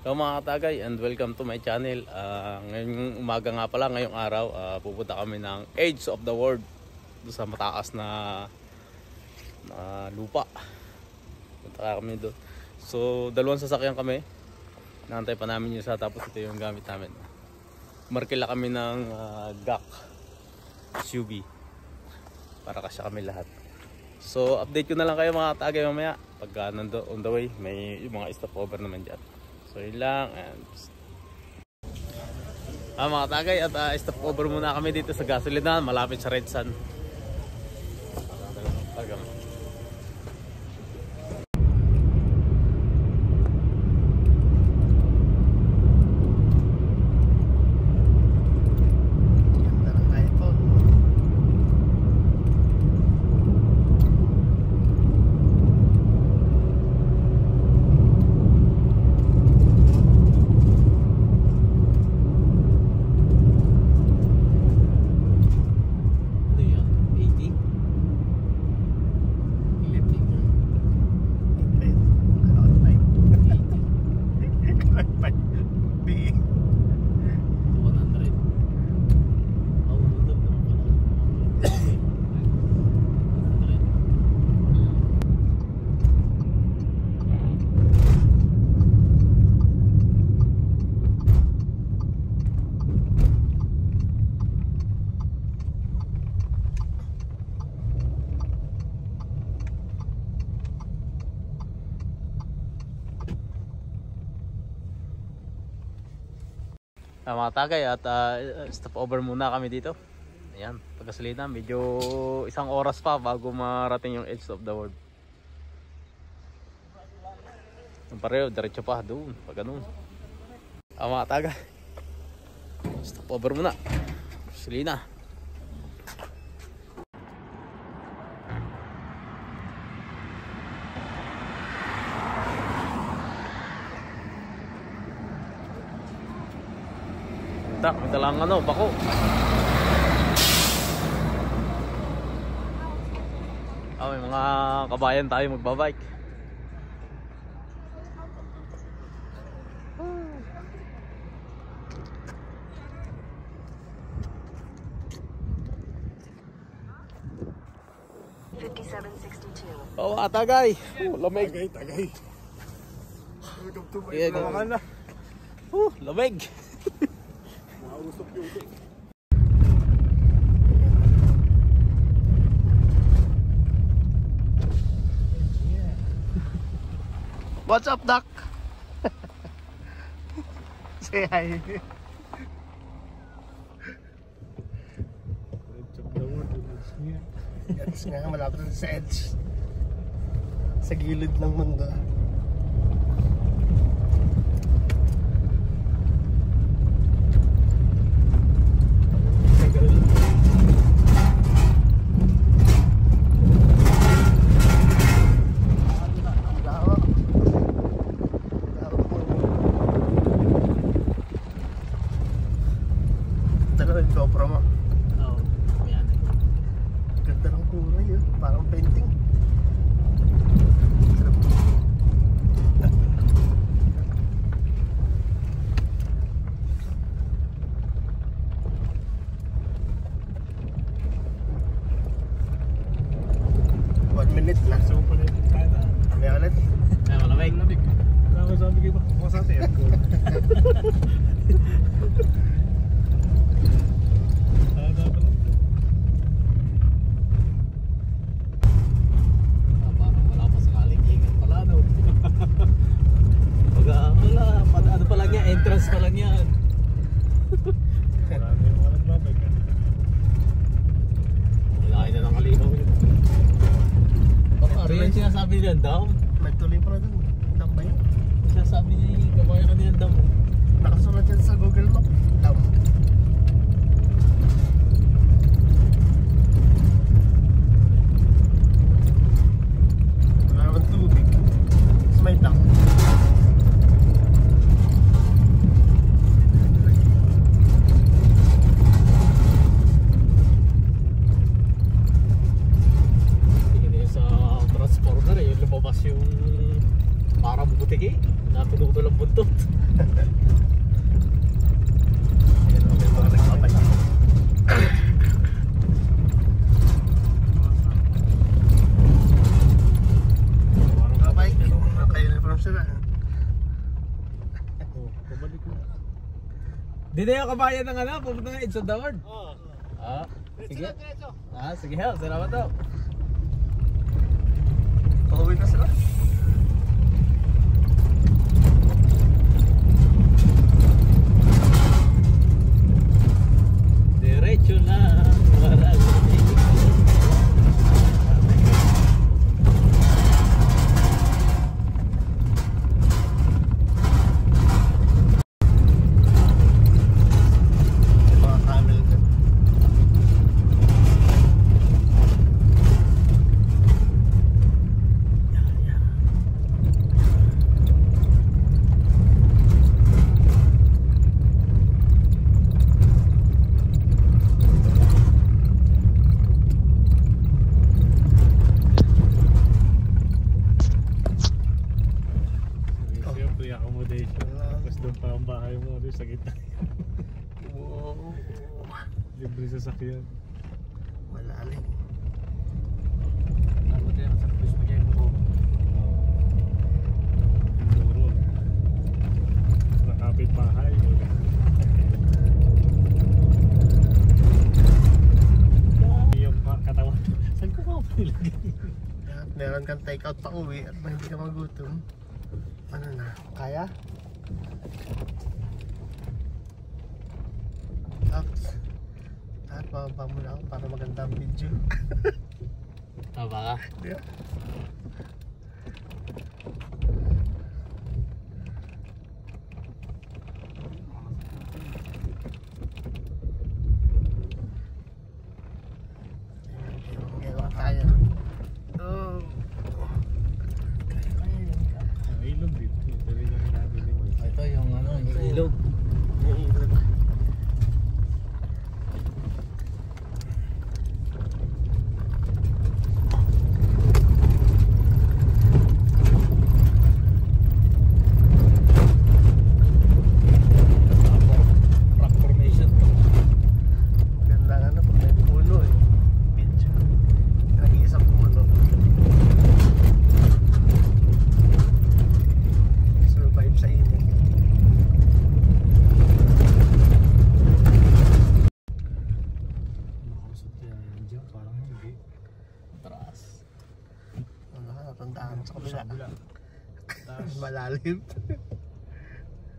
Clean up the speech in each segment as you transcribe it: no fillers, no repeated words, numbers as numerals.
Hello mga katagay and welcome to my channel. Ngayong umaga nga pala, ngayong araw, pupunta kami ng Edge of the World doon sa mataas na lupa. Punta kami doon. So dalawang sasakyan kami. Naantay pa namin yung isa, tapos ito yung gamit namin. Markila kami ng GAC SUV para kasya kami lahat. So update ko na lang kayo mga katagay mamaya pagka nando on the way. May yung mga stopover naman dyan. So yun lang, and mga tagay, at stop over muna kami dito sa gasolinahan malapit sa Red Sun. Mga tagay, at stop over muna kami dito. Ayan, pagkasalita, medyo isang oras pa bago marating yung Edge of the World. Yung pareho, diretso pa doon, pag ganun. Mga tagay, stop over muna. Pagkasalita. May dalang bako. May mga kabayan tayo magbabike. Tagay. Lamig. Tagay. Welcome to my vlog. Lamig. What's up, Doc? Say hi. Yes, nga malapit na sa edge. Sa gilid ng mundo. GoPro mo? Oo, yan. Ganda ng kulay yun, parang painting. One minute na. So pala yung kada. Kami ulit? Ay, malamig. Kaya sabi kayo ba sa atin? Ano pa lang yan, entrance pa lang yan. Ilaki na ng kalibaw yun. Ano yung sinasabi niyan, dam? May tuloy pa na dun. Dam ba yun? Sinasabi niya yung kabayan ka niyan, dam. Nakasulat yan sa Google Map. Dam. Wala naman tubig. Tapos may dam. Sa transformer yung lumabas yung parang butiki. Lapit pinutol ang buntot. Ayan, okay, mga nagpapay. Kapay, naka-uniform sila. Pabalik na. Di na yung kabayan ng ano, pupunta ng Edson Daward. Oo. Ah, sige. Sige ho, salamat ho. Pauwi na sila. Diretso na. Mga camel ka. Siyempre, accommodation. Tapos doon pa ang bahay mo doon sa gitna. Wow. Libre sa sakyan. Malalim. Ano tayo sa push mo dyan po? Enduro. Nakapit bahay. Yung katawan. Saan ko pa nilagay? At meron kang take out pa uwi at hindi ka magutom. Ano na? Kaya? At mababa mo na ako para maganda ang video. Tama ka? Yeah. Gawa tayo. Oh. Ang ilog dito. Ito rin yung nabili mo. Ito yung ano, yung ilog. Rock formation to. Ganda nga na pag may puno eh. Video. Nag-iisang puno. Survive sa init. Makusot kaya yan dyan. Parang hindi. Atras. Ano ka, natandaan sa kabila. Taas. Malalim.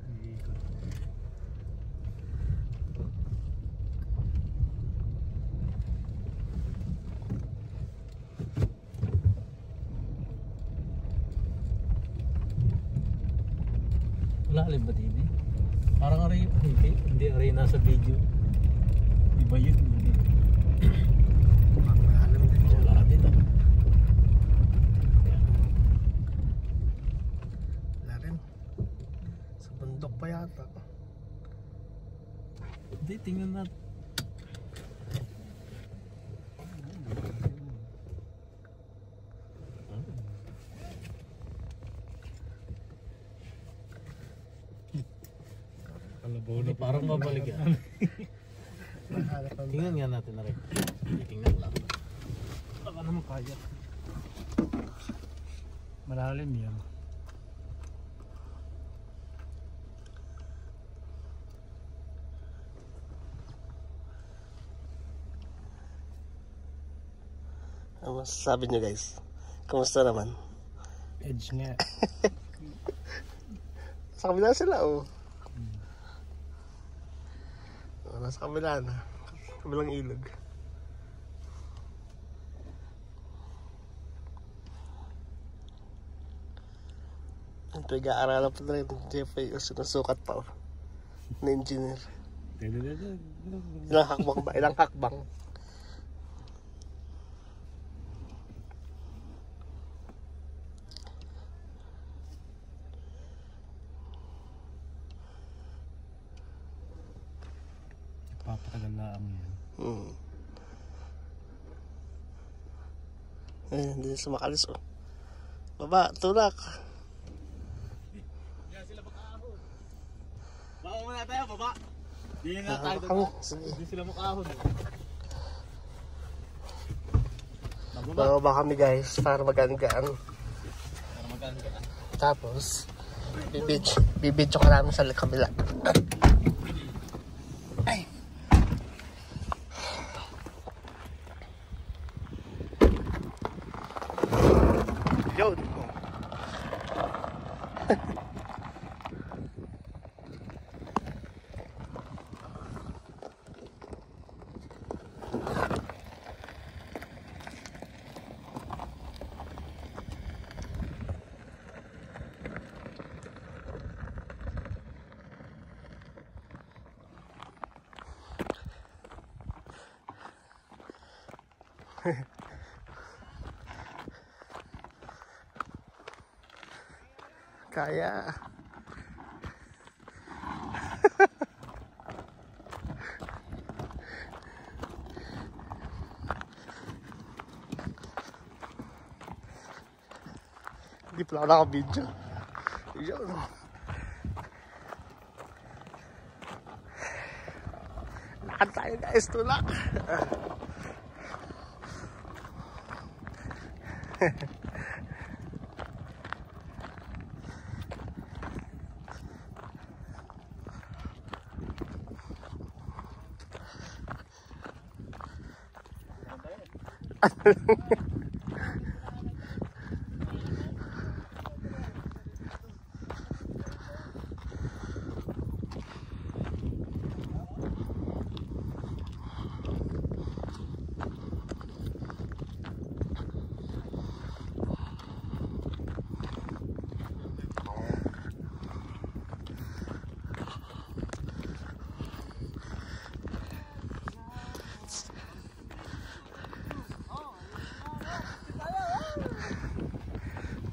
Hindi ikot. Wala alim ba din eh? Parang aray, hindi aray nasa video. Iba yun. Hindi. Malalim din siya. Wala ka dito. Wala rin. Sa bundok pa yata. Hindi, tingnan natin. Kalabaw Hindi, na parang babalik yan. Nahanap ang Tingnan nga natin na rin. Tingnan lang. Baka naman kaya. malalim yan. Ano masasabi nyo guys? Kumusta naman? Edge nga. Sa kabila sila oh. Nasa kabila na. Kabilang ilog. Ang pag-aaralan pa rin ng Jeffrey o sinusukat pa oh. Na engineer. Ilang hakbang ba? Ilang hakbang? Papatagal lang yan. Ayun, hindi sumakalis oh. Baba, tulak. Yan sila tayo, baba. Hindi na tayo Kami. doon. Hindi sila makahon. Bababa kami guys para magaan-gaan. Para maganda. Tapos, bibidyo ka namin sa kabila. Ay. Yun. Kaya. Hindi pala ako naka-video. Yun. Lakad tayo guys, tulak.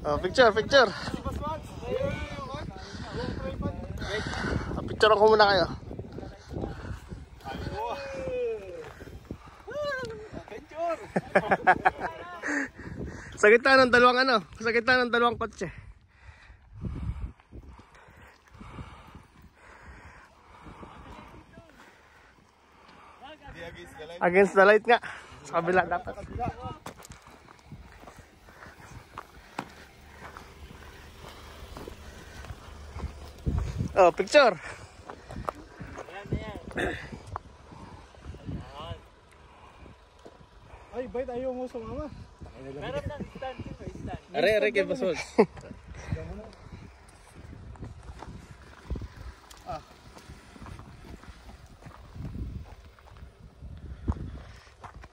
Oh, picture. Picture ko muna kayo. Sa gitna ng dalawang kotse. Against the light nga. Sa kabila dapat. Oh, picture. Ay, bait ayaw mo sumama. Meron ng stand. Are, kay Basol.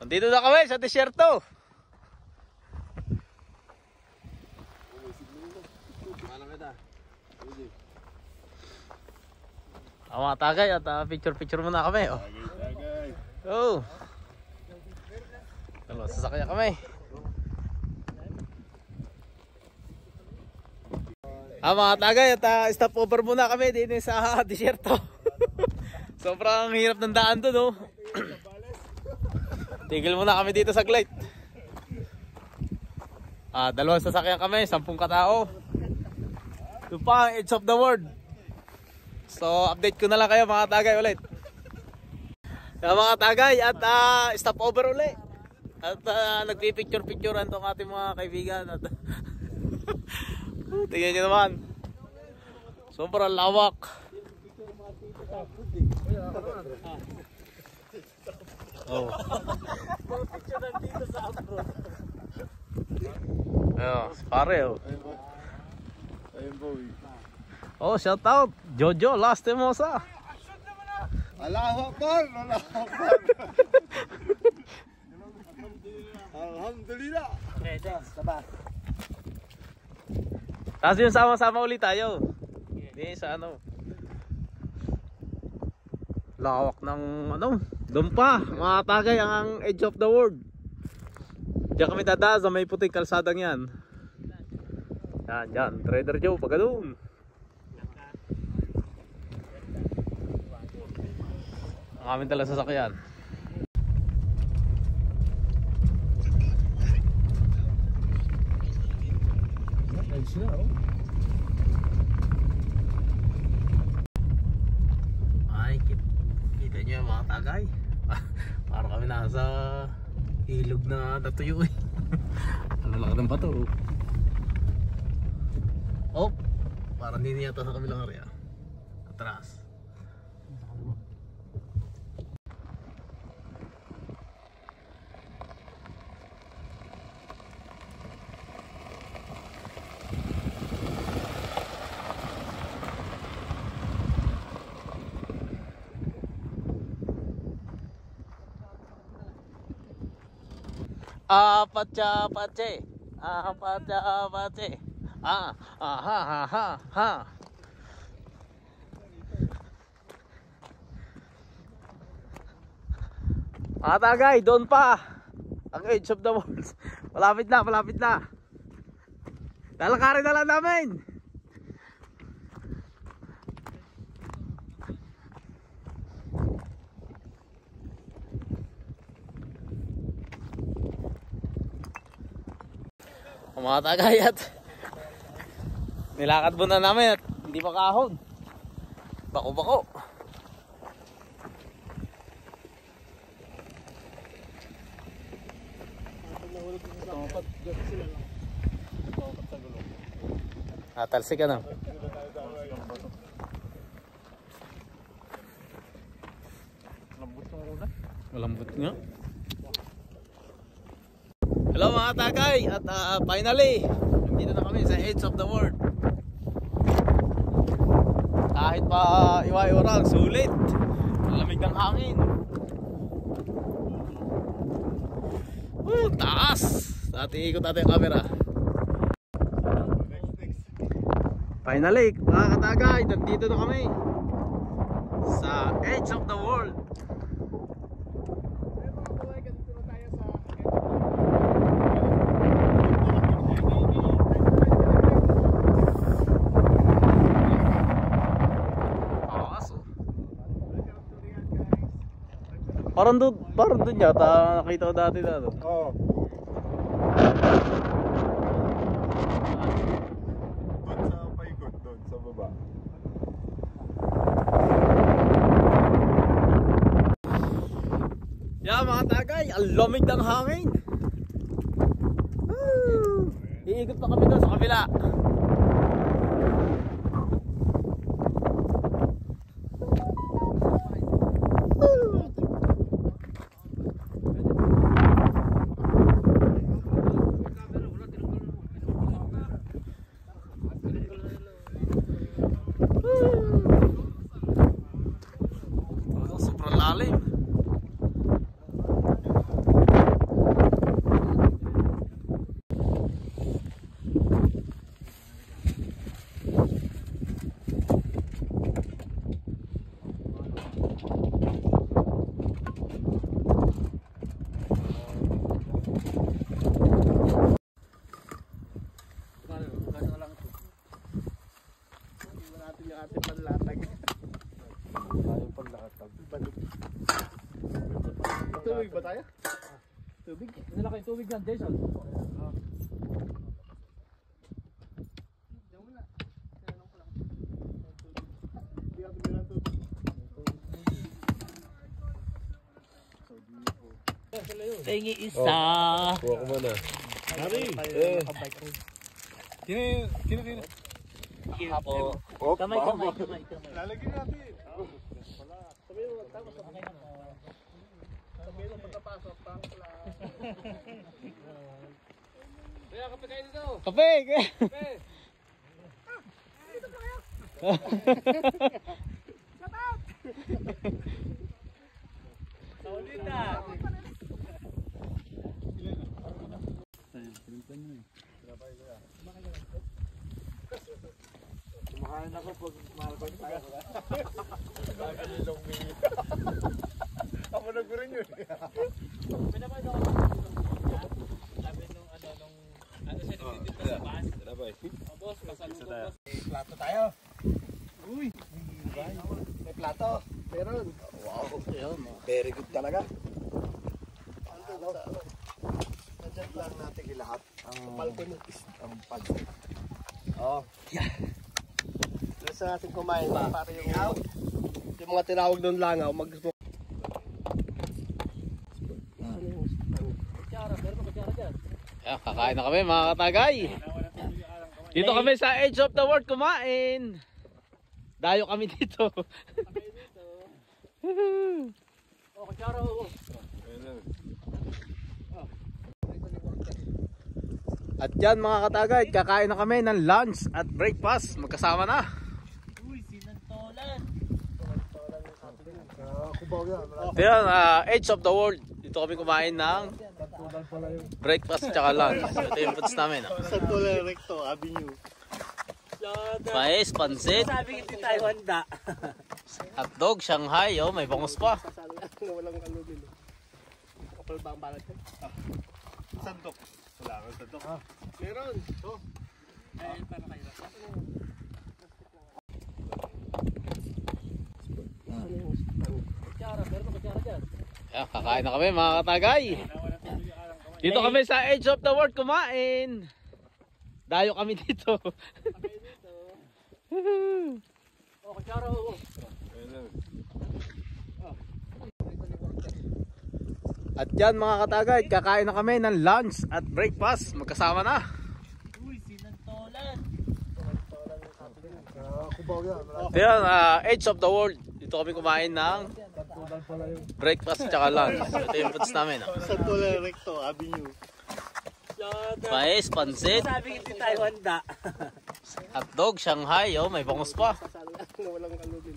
Nandito na kami sa desierto. Mga tagay at picture muna kami. Oh. Oh. Sasakyan kami. Mga tagay at stop over muna kami din sa desierto. Sobrang hirap ng daan to, no? Tigil muna kami dito sa glide. Dalawang sasakyan kami, 10 katao. Ito pa ang edge of the world. So update ko na lang kayo mga tagay ulit. Mga tagay at stop over ulit. At nagpipicture-picturean tong ating mga kaibigan. At tingnan nyo naman. Sobrang lawak. Oh. Ayun, pare oh. Oh, shout out Jojo Lastimosa. Allahu Akbar. Alhamdulillah. Okay, thanks. Taba. Tapos yung sama-sama ulit tayo. Di sa ano. Lawak ng ano. Doon pa, mga tagay ang edge of the world. Diyan kami dadaan sa may puting kalsadang yan. Yan, Trader Joe, pagka doon. Ang aming talang sasakyan. mga tagay. Parang kami nasa ilog na natuyo eh. Ang lalaki ng bato. Oh, parang hindi yata sa kabilang area. Atras. Apache, apache. Ha ha ha. Mga tagay, doon pa. Ang edge of the world. Malapit na, malapit na. Lalakarin na lang namin. Mga tagay at nilakad muna namin at hindi pa kahon. Bako-bako. Talsik ka na. Malambot nga. Hello mga tagay at finally nandito na kami sa edge of the world. Kahit pa iwa-iwarang sulit, lamig ng hangin. Taas. Dati ikot natin yung camera. Finally mga katagay, nandito na kami sa edge of the world. Parang doon yata nakita ko dati na ano. Oo. Doon sa paikot, doon sa baba. Yeah mga tagay, ang lamig ng hangin. Iikot pa kami doon sa kabila. Sobrang lalim. Tubig ba tayo? Tubig? Nila kayo tubig yan, Jason. Tingi isa. Kuha ko muna. Kino. Apo. Kamay. Lalagyan natin. Kape! Kumakain ako pag malabag tayo. Ako nagkurin yun. Sabi nung ano siya dito sa bus. Boss, pasalubong boss. Plato tayo. Uy! May plato. Meron. Wow. Very good talaga. Nandiyan lang natin ilahat. Ang palpunipis. Ang pag. Oo. Yeah. Sa natin kumain para yung mga tinawag doon langaw mag Ayan, kakain na kami mga katagay. Dito kami sa Edge of the World kumain. Dayo kami dito. Oh, kutsara ho. At yan mga katagay, kakain na kami ng lunch at breakfast. Magkasama na. Uy, sinantolan. Ito yan, Edge of the World. Dito kami kumain ng breakfast at saka lunch. Ito yung foods namin. Santolan Recto Avenue. Mais, pansit, Sabi hindi tayo handa. hotdog, Shanghai. Oh, may bangus pa. Walang ano din. Kapal ba ang balat ko? Sandok. Wala kang sandok. Meron. Ayun, para kayo. Kutsara, meron ba kutsara dyan? Ayan, kakain na kami mga katagay. Dito kami sa Edge of the World kumain. Dayo kami dito. Oh, kutsara ho. At yan mga katagay, kakain na kami ng lunch at breakfast. Magkasama na. Uy, sinantolan. Ito yan, Edge of the World. Dito kami kumain ng breakfast at saka lunch. Ito yung foods namin. Santolan Recto Avenue. Mais, pansit, Sabi hindi tayo handa. hotdog, Shanghai. Oh, may bangus pa. Walang ano din.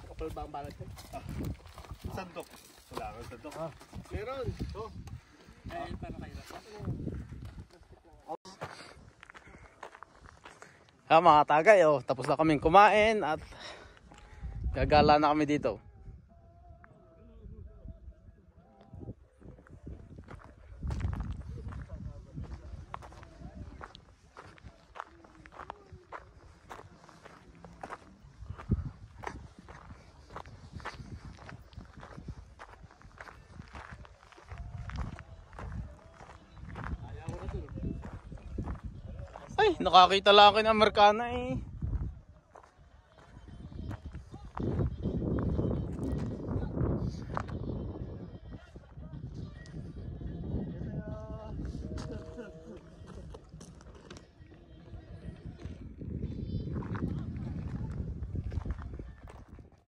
Kapal ba ang balat ko? Sandok. Wala kang sandok. Meron. Ayun, para kayo. Mga katagay, oh, tapos na kaming kumain at gagala na kami dito. Ay, nakakita lang ako ng Amerikana eh.